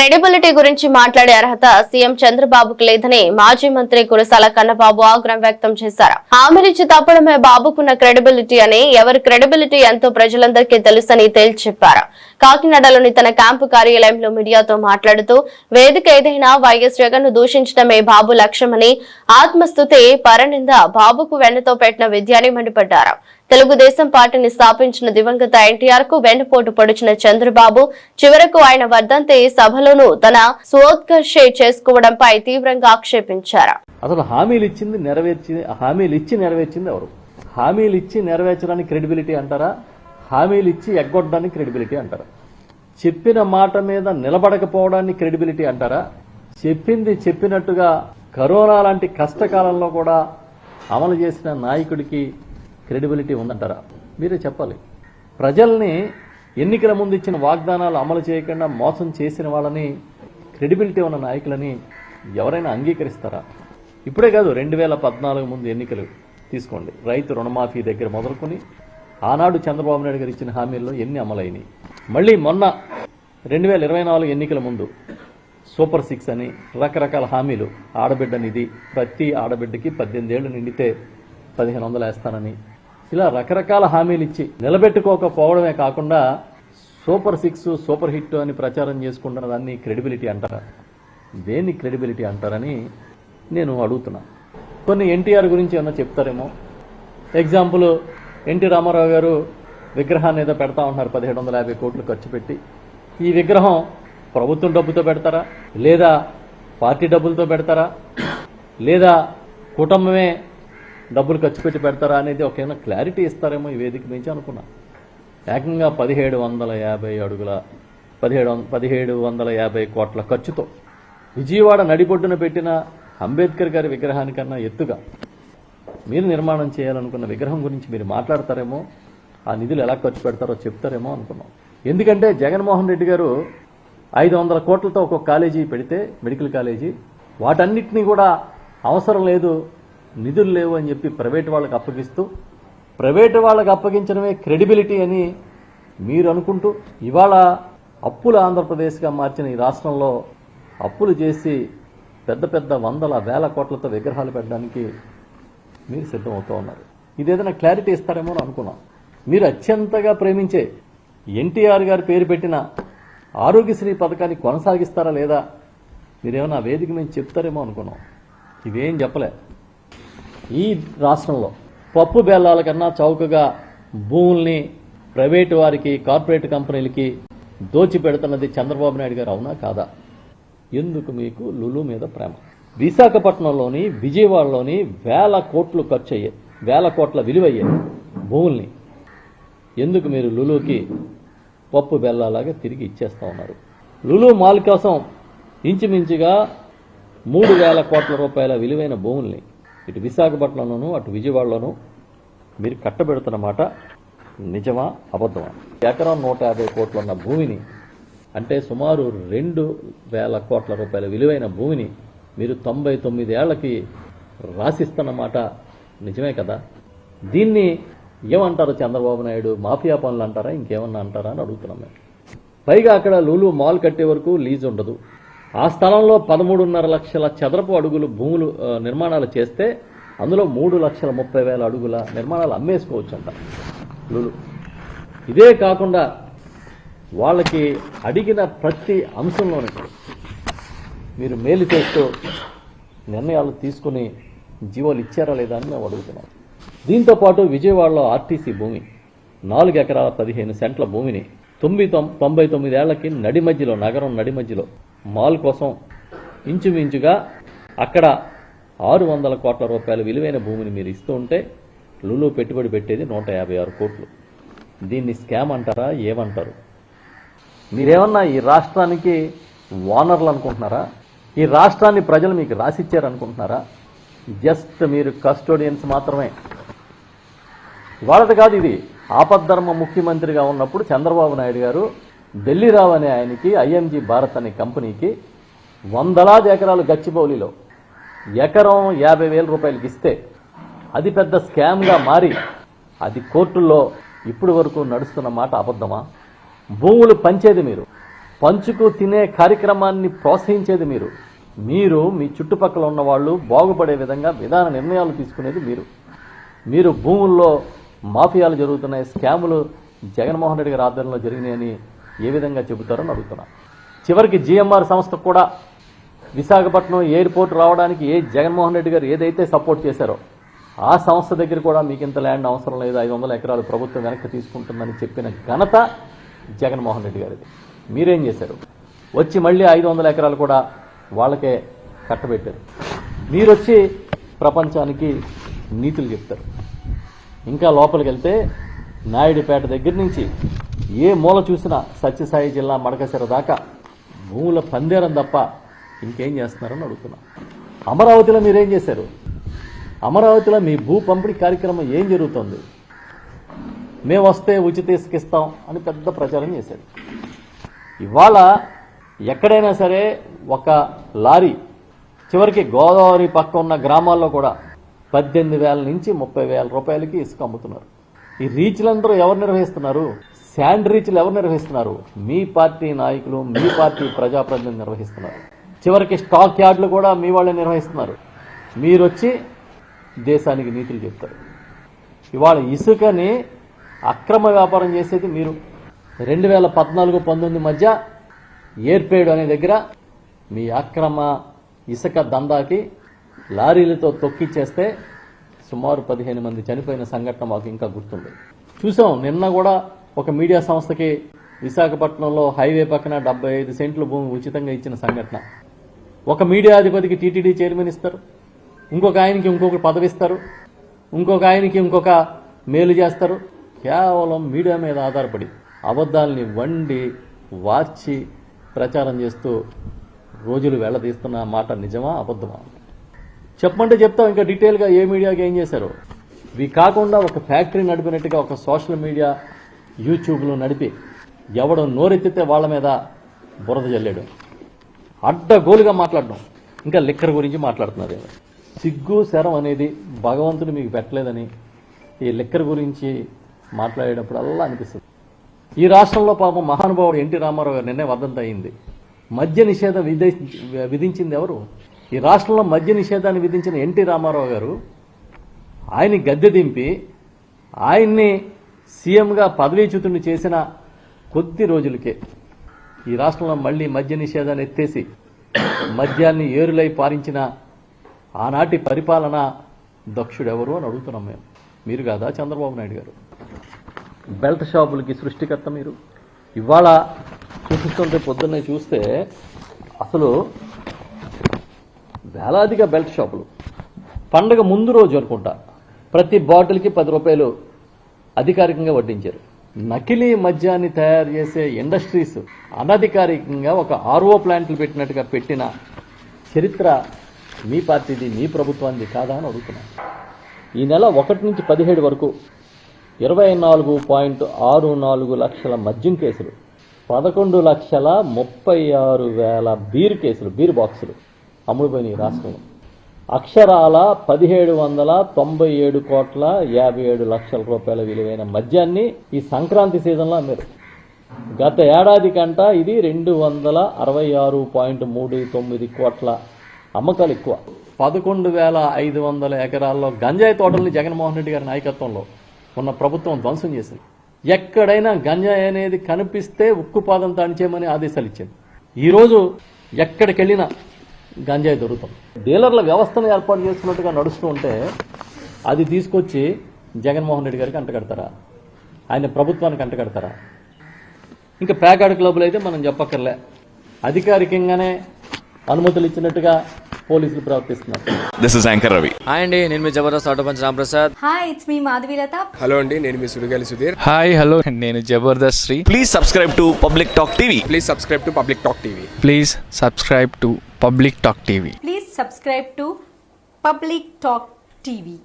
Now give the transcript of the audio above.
Credibility గురించి మాట్లాడే అర్హత సీఎం చంద్రబాబుకు లేదని మాజీ మంత్రి కురసాల కన్నబాబు ఆగ్రహం వ్యక్తం చేశారు. హామీలిచ్చి తప్పడమే బాబుకున్న క్రెడిబిలిటీ అని, ఎవరి క్రెడిబిలిటీ ఎంతో ప్రజలందరికీ తెలుసని తేల్చి చెప్పారు. కాకినాడలోని తన క్యాంపు కార్యాలయంలో మీడియాతో మాట్లాడుతూ వేదిక ఏదైనా వైఎస్ జగన్ ను దూషించడమే బాబు లక్ష్యమని, ఆత్మస్తుతి పరనింద బాబుకు వెన్నతో పెట్టిన విద్య అని మండిపడ్డారు. తెలుగుదేశం పార్టీని స్థాపించిన దివంగత ఎన్టీఆర్ కు వెన్నుపోటు పొడిచిన చంద్రబాబు చివరకు ఆయన వర్ధంతి సభలోనూ తన స్వోత్కర్షే చేసుకోవడంపై తీవ్రంగా ఆక్షేపించారు. అసలు హామీలు ఇచ్చి నెరవేర్చింది ఎవరు? హామీలు ఇచ్చి నెరవేర్చడానికి క్రెడిబిలిటీ అంటారా? హామీలు ఇచ్చి ఎగ్గొట్టడానికి క్రెడిబిలిటీ అంటారా? చెప్పిన మాట మీద నిలబడకపోవడాన్ని క్రెడిబిలిటీ అంటారా? చెప్పింది చెప్పినట్టుగా కరోనా లాంటి కష్టకాలంలో కూడా అమలు చేసిన నాయకుడికి క్రెడిబిలిటీ ఉందంటారా? మీరే చెప్పాలి. ప్రజల్ని ఎన్నికల ముందు ఇచ్చిన వాగ్దానాలు అమలు చేయకుండా మోసం చేసిన వాళ్ళని, క్రెడిబిలిటీ ఉన్న నాయకులని ఎవరైనా అంగీకరిస్తారా? ఇప్పుడే కాదు, 2014 ముందు ఎన్నికలు తీసుకోండి. రైతు రుణమాఫీ దగ్గర మొదలుకొని ఆనాడు చంద్రబాబు నాయుడు గారు ఇచ్చిన హామీల్లో ఎన్ని అమలైనవి. మళ్ళీ మొన్న 2024 ఎన్నికల ముందు సూపర్ 6 అని రకరకాల హామీలు, ఆడబిడ్డ నిధి, ప్రతి ఆడబిడ్డకి 18 ఏళ్లు నిండితే 1500 వేస్తానని, ఇలా రకరకాల హామీలు ఇచ్చి నిలబెట్టుకోకపోవడమే కాకుండా సూపర్ 6 సూపర్ హిట్ అని ప్రచారం చేసుకుంటున్న దాన్ని క్రెడిబిలిటీ అంటారా? దేన్ని క్రెడిబిలిటీ అంటారని నేను అడుగుతున్నా. కొన్ని ఎన్టీఆర్ గురించి ఏమన్నా చెప్తారేమో. ఎగ్జాంపుల్, ఎన్టీ రామారావు గారు విగ్రహాన్ని ఏదో పెడతా ఉంటున్నారు 1750 కోట్లు ఖర్చు పెట్టి. ఈ విగ్రహం ప్రభుత్వం డబ్బుతో పెడతారా, లేదా పార్టీ డబ్బులతో పెడతారా, లేదా కుటుంబమే డబ్బులు ఖర్చు పెట్టి పెడతారా అనేది ఒక క్లారిటీ ఇస్తారేమో ఈ వేదిక నుంచి అనుకున్నా. ఏకంగా 1750 అడుగుల 1750 కోట్ల ఖర్చుతో విజయవాడ నడిబొడ్డున పెట్టిన అంబేద్కర్ గారి విగ్రహానికన్నా ఎత్తుగా మీరు నిర్మాణం చేయాలనుకున్న విగ్రహం గురించి మీరు మాట్లాడతారేమో, ఆ నిధులు ఎలా ఖర్చు పెడతారో చెప్తారేమో అనుకున్నాం. ఎందుకంటే జగన్మోహన్ రెడ్డి గారు 500 కోట్లతో ఒక కాలేజీ పెడితే, మెడికల్ కాలేజీ, వాటన్నిటినీ కూడా అవసరం లేదు, నిధులు లేవు అని చెప్పి ప్రైవేటు వాళ్ళకి అప్పగిస్తూ, ప్రైవేటు వాళ్ళకి అప్పగించడమే క్రెడిబిలిటీ అని మీరు అనుకుంటూ, ఇవాళ అప్పుల ఆంధ్రప్రదేశ్గా మార్చిన ఈ రాష్ట్రంలో అప్పులు చేసి పెద్ద పెద్ద వందల వేల కోట్లతో విగ్రహాలు పెట్టడానికి మీరు సిద్ధమవుతూ ఉన్నారు. ఇదేదైనా క్లారిటీ ఇస్తారేమో అని అనుకున్నాం. మీరు అత్యంతగా ప్రేమించే ఎన్టీఆర్ గారి పేరు పెట్టిన ఆరోగ్యశ్రీ పథకాన్ని కొనసాగిస్తారా లేదా మీరేమన్నా వేదిక మీద చెప్తారేమో అనుకున్నాం. ఇవేం చెప్పలే. ఈ రాష్ట్రంలో పప్పు బెల్లాల కన్నా చౌకగా భూముల్ని ప్రైవేటు వారికి, కార్పొరేట్ కంపెనీలకి దోచిపెడుతున్నది చంద్రబాబు నాయుడు గారు, అవునా కాదా? ఎందుకు మీకు లులు మీద ప్రేమ? విశాఖపట్నంలోని, విజయవాడలోని వేల కోట్లు ఖర్చు అయ్యాయి, వేల కోట్ల విలువయ్యే భూముల్ని ఎందుకు మీరు లులుకి పప్పు బెల్లాలాగా తిరిగి ఇచ్చేస్తా ఉన్నారు? లులు మాల్ కోసం ఇంచుమించుగా 3000 కోట్ల రూపాయల విలువైన భూముల్ని ఇటు విశాఖపట్నంలోనూ అటు విజయవాడలోనూ మీరు కట్టబెడుతున్నమాట నిజమా అబద్ధమా? ఎకరం 150 కోట్లు ఉన్న భూమిని, అంటే సుమారు 2000 కోట్ల రూపాయల విలువైన భూమిని మీరు 99 ఏళ్లకి రాసిస్తున్నమాట నిజమే కదా? దీన్ని ఏమంటారు చంద్రబాబు నాయుడు? మాఫియా పనులు అంటారా, ఇంకేమన్నా అంటారా అని అడుగుతున్నాం మేము. పైగా అక్కడ లులు మాల్ కట్టే వరకు లీజ్ ఉండదు. ఆ స్థలంలో 13.5 లక్షల చదరపు అడుగులు భూములు నిర్మాణాలు చేస్తే అందులో 3,30,000 అడుగుల నిర్మాణాలు అమ్మేసుకోవచ్చు అంట లులు. ఇదే కాకుండా వాళ్ళకి అడిగిన ప్రతి అంశంలోనూ మీరు మేలు చేస్తూ నిర్ణయాలు తీసుకుని జీవోలు ఇచ్చారా లేదా అని మేము అడుగుతున్నాం. దీంతోపాటు విజయవాడలో ఆర్టీసీ భూమి 4 ఎకరాల 15 సెంట్ల భూమిని 99 ఏళ్లకి నడి మధ్యలో, నగరం నడి మధ్యలో మాల్ కోసం ఇంచుమించుగా అక్కడ 600 కోట్ల రూపాయల విలువైన భూమిని మీరు ఇస్తూ ఉంటే లులు పెట్టుబడి పెట్టేది 156 కోట్లు. దీన్ని స్కామ్ అంటారా, ఏమంటారు? మీరేమన్నా ఈ రాష్ట్రానికి ఓనర్లు అనుకుంటున్నారా? ఈ రాష్ట్రాన్ని ప్రజలు మీకు రాసిచ్చారనుకుంటున్నారా? జస్ట్ మీరు కస్టోడియన్స్ మాత్రమే. వాళ్ళది కాదు ఇది. ఆపద్ధర్మ ముఖ్యమంత్రిగా ఉన్నప్పుడు చంద్రబాబు నాయుడు గారు ఢిల్లీరావు అనే ఆయనకి, ఐఎంజీ భారత్ అనే కంపెనీకి వందలాది ఎకరాలు గచ్చిబౌలిలో ఎకరం 50,000 రూపాయలకి ఇస్తే అది పెద్ద స్కామ్గా మారి అది కోర్టుల్లో ఇప్పుడు వరకు నడుస్తున్న మాట అబద్ధమా? భూములు పంచేది మీరు, పంచుకు తినే కార్యక్రమాన్ని ప్రోత్సహించేది మీరు. మీ చుట్టుపక్కల ఉన్న వాళ్ళు బాగుపడే విధంగా విధాన నిర్ణయాలు తీసుకునేది మీరు భూముల్లో మాఫియాలు జరుగుతున్నాయి, స్కాములు జగన్మోహన్ రెడ్డి గారి ఆధ్వర్యంలో జరిగినాయని ఏ విధంగా చెబుతారని అడుగుతున్నా. చివరికి జిఎంఆర్ సంస్థకు కూడా విశాఖపట్నం ఎయిర్పోర్ట్ రావడానికి జగన్మోహన్ రెడ్డి గారు ఏదైతే సపోర్ట్ చేశారో ఆ సంస్థ దగ్గర కూడా మీకు ఇంత ల్యాండ్ అవసరం లేదు, 500 ఎకరాలు ప్రభుత్వం వెనక్కి తీసుకుంటుందని చెప్పిన ఘనత జగన్మోహన్ రెడ్డి గారిది. మీరేం చేశారు? వచ్చి మళ్ళీ 500 ఎకరాలు కూడా వాళ్ళకే కట్టబెట్టారు. మీరొచ్చి ప్రపంచానికి నీతులు చెప్తారు. ఇంకా లోపలికి వెళ్తే నాయుడుపేట దగ్గర నుంచి ఏ మూల చూసినా సత్యసాయి జిల్లా మడకసిర దాకా భూముల పందేరం తప్ప ఇంకేం చేస్తున్నారని అడుగుతున్నా. అమరావతిలో మీరేం చేశారు? అమరావతిలో మీ భూ పంపిణీ కార్యక్రమం ఏం జరుగుతుంది? మేము వస్తే ఉచిత ఇసుక ఇస్తాం అని పెద్ద ప్రచారం చేశారు. ఇవాళ ఎక్కడైనా సరే ఒక లారీ చివరికి గోదావరి పక్క ఉన్న గ్రామాల్లో కూడా 18,000 నుంచి 30,000 రూపాయలకి ఇసుక అమ్ముతున్నారు. ఈ రీచ్లందరూ ఎవరు నిర్వహిస్తున్నారు? శాండ్ రీచ్లు ఎవరు నిర్వహిస్తున్నారు? మీ పార్టీ నాయకులు, మీ పార్టీ ప్రజాప్రతినిధులు నిర్వహిస్తున్నారు. చివరికి స్టాక్ యార్డులు కూడా మీ వాళ్ళే నిర్వహిస్తున్నారు. మీరొచ్చి దేశానికి నీతులు చెప్తారు. ఇవాళ ఇసుకని అక్రమ వ్యాపారం చేసేది మీరు. 2014-19 మధ్య ఏర్పేడు అనే దగ్గర మీ అక్రమ ఇసుక దందాకి లారీలతో తొక్కిచ్చేస్తే సుమారు 15 మంది చనిపోయిన సంఘటన మాకు ఇంకా గుర్తుంది. చూసాం, నిన్న కూడా ఒక మీడియా సంస్థకి విశాఖపట్నంలో హైవే పక్కన 75 సెంట్లు భూమి ఉచితంగా ఇచ్చిన సంఘటన. ఒక మీడియా అధిపతికి టీటీడీ చైర్మన్ ఇస్తారు, ఇంకొక ఆయనకి ఇంకొక పదవి ఇస్తారు, ఇంకొక ఆయనకి ఇంకొక మేలు చేస్తారు. కేవలం మీడియా మీద ఆధారపడి అబద్ధాలని వండి వార్చి ప్రచారం చేస్తూ రోజులు వెళ్లదీస్తున్న మాట నిజమా అబద్ధమా? చెప్పమంటే చెప్తాం ఇంకా డీటెయిల్గా ఏ మీడియాకి ఏం చేశారు. ఇవి కాకుండా ఒక ఫ్యాక్టరీ నడిపినట్టుగా ఒక సోషల్ మీడియా యూట్యూబ్లో నడిపి ఎవడు నోరెత్తితే వాళ్ళ మీద బురద జల్లాడు, అడ్డగోలుగా మాట్లాడడం, ఇంకా లిక్కర్ గురించి మాట్లాడుతున్నారు. సిగ్గు శరం అనేది భగవంతుడు మీకు పెట్టలేదని ఈ లిక్కర్ గురించి మాట్లాడేటప్పుడు అలా అనిపిస్తుంది. ఈ రాష్ట్రంలో పాపం మహానుభావుడు ఎన్టీ రామారావు గారు నిన్నే వర్ధంతి అయింది. మద్య నిషేధం విధించింది ఎవరు? ఈ రాష్ట్రంలో మద్య నిషేధాన్ని విధించిన ఎన్టీ రామారావు గారు ఆయన్ని గద్దె దింపి ఆయన్ని సీఎంగా పదవీచ్యుతుడిని చేసిన కొద్ది రోజులకే ఈ రాష్ట్రంలో మళ్లీ మద్య నిషేధాన్ని ఎత్తేసి మద్యాన్ని ఏరులై పారించిన ఆనాటి పరిపాలన దక్షుడెవరు అని అడుగుతున్నాం మేము. మీరు కాదా చంద్రబాబు నాయుడు గారు? బెల్ట్ షాపులకి సృష్టికర్త మీరు. ఇవాళ చూపిస్తుంటే పొద్దున్నే చూస్తే అసలు వేలాదిగా బెల్ట్ షాపులు పండగ ముందు రోజు అనుకుంటా ప్రతి బాటిల్కి 10 రూపాయలు అధికారికంగా వడ్డించారు. నకిలీ మద్యాన్ని తయారు చేసే ఇండస్ట్రీస్ అనధికారికంగా ఒక ఆర్ఓ ప్లాంట్లు పెట్టినట్టుగా పెట్టిన చరిత్ర మీ పార్టీది, మీ ప్రభుత్వానికి కాదా అని అడుగుతున్నాను. ఈ నెల 1 నుంచి 17 వరకు 24.64 లక్షల మద్యం కేసులు, 11,36,000 బీర్ కేసులు, బీర్ బాక్సులు అమ్ముడుపోయినాయి ఈ రాష్ట్రంలో. అక్షరాల 1797,57 కోట్ల విలువైన మద్యాన్ని ఈ సంక్రాంతి సీజన్లో అమ్మారు. గత ఏడాది కంట ఇది 266.39 కోట్ల అమ్మకాలు ఎక్కువ. 11,500 ఎకరాల్లో గంజాయి తోటల్ని జగన్మోహన్ రెడ్డి గారి నాయకత్వంలో ఉన్న ప్రభుత్వం ధ్వంసం చేసింది. ఎక్కడైనా గంజాయి అనేది కనిపిస్తే ఉక్కుపాదం తాంచేయమని ఆదేశాలు ఇచ్చింది. ఈరోజు ఎక్కడికెళ్ళినా గంజాయి దొరుకుతాం. డీలర్ల వ్యవస్థను ఏర్పాటు చేస్తున్నట్టుగా నడుస్తూ ఉంటే అది తీసుకొచ్చి జగన్మోహన్ రెడ్డి గారికి అంటగడతారా? ఆయన ప్రభుత్వానికి అంటగడతారా? ఇంకా ప్యాకాడ్ క్లబ్లు అయితే మనం చెప్పక్కర్లే, అధికారికంగానే అనుమతులు ఇచ్చినట్టుగా పోలీసులు ప్రవర్తిస్తున్నారు. This is anchor Ravi. Hi అండి, నేను మీ Jabardasth auto punch Ramprasad. Hi, it's me Madhavilatha. Hello అండి, నేను మీ సుడిగాలి సుధీర్. హాయ్ హలో, నేను Jabardasth Sri. Please subscribe to public talk TV. Please subscribe to public talk TV. Please subscribe to public talk TV. Please subscribe to public talk TV.